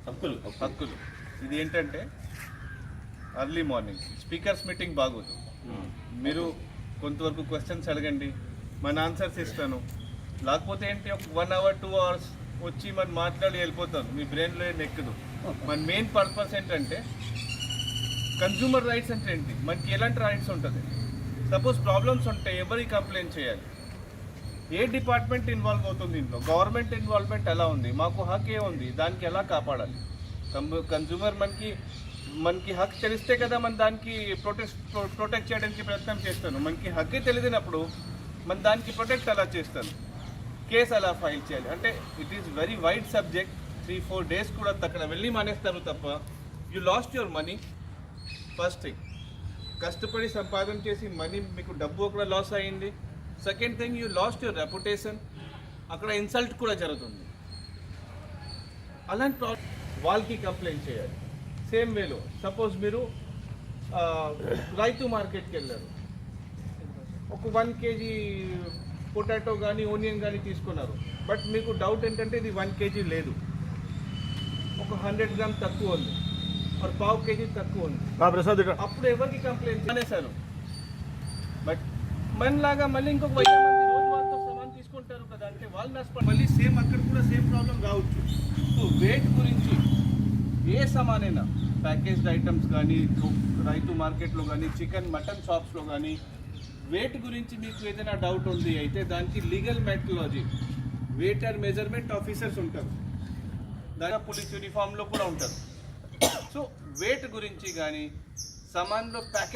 హక్కులు ఇది ఏంటంటే అర్లీ మార్నింగ్ స్పీకర్స్ మీటింగ్ బాగోదు. మీరు కొంతవరకు క్వశ్చన్స్ అడగండి, మన ఆన్సర్స్ ఇస్తాను. లేకపోతే ఏంటి ఒక 1 hour 2 hours వచ్చి మనం మాట్లాడి వెళ్ళిపోతాను, మీ బ్రెయిన్లో ఎక్కదు. మన మెయిన్ పర్పస్ ఏంటంటే కన్జ్యూమర్ రైట్స్ అంటే ఏంటి, మనకి ఎలాంటి రైట్స్ ఉంటుంది. సపోజ్ ప్రాబ్లమ్స్ ఉంటే ఎవరికి కంప్లైంట్ చేయాలి, ఏ డిపార్ట్మెంట్ ఇన్వాల్వ్ అవుతుంది దీంట్లో, గవర్నమెంట్ ఇన్వాల్వ్మెంట్ ఎలా ఉంది, మాకు హక్ ఏ ఉంది, దానికి ఎలా కాపాడాలి. కన్జ్యూమర్ మనకి హక్ తెలిస్తే కదా మన దానికి ప్రొటెక్ట్ చేయడానికి ప్రయత్నం చేస్తాను. మనకి హక్కే తెలియనప్పుడు మన దానికి ప్రొటెక్ట్ ఎలా చేస్తాను, కేసు ఎలా ఫైల్ చేయాలి అంటే it is very wide subject. 3-4 days కూడా అక్కడ వెళ్ళి మానేస్తారు తప్ప you lost your money. First thing, కష్టపడి సంపాదన చేసి మనీ మీకు డబ్బు అక్కడ లాస్ అయ్యింది. Second thing, you lost your reputation, అక్కడ ఇన్సల్ట్ కూడా జరుగుతుంది. అలాంటి వాళ్ళకి కంప్లైంట్ చేయాలి. సేమ్ వేలో సపోజ్ మీరు రైతు మార్కెట్కి వెళ్ళారు, ఒక 1 kg పొటాటో కానీ ఓనియన్ కానీ తీసుకున్నారు. బట్ మీకు డౌట్ ఏంటంటే ఇది 1 kg లేదు, ఒక 100 grams తక్కువ ఉంది, ఒక 1/2 kg తక్కువ ఉంది. అప్పుడు ఎవరికి కంప్లైంట్ చేశారు. బట్ మనలాగా మళ్ళీ ఇంకొక 1000 మంది రోజు వాళ్ళతో సమాన్ తీసుకుంటారు కదా, అంటే వాళ్ళు నష్టపడి మళ్ళీ సేమ్ అక్కడ కూడా సేమ్ ప్రాబ్లం రావచ్చు. సో వెయిట్ గురించి ఏ సమానైనా ప్యాకేజ్డ్ ఐటమ్స్ కానీ రైతు మార్కెట్లో కానీ చికెన్ మటన్ షాప్స్లో కానీ వెయిట్ గురించి మీకు ఏదైనా డౌట్ ఉంది అయితే దానికి legal methodology, weight and measurement officers ఉంటారు, దాని పోలీస్ యూనిఫామ్లో కూడా ఉంటారు. సో వెయిట్ గురించి కానీ సామాన్లో ప్యాకెట్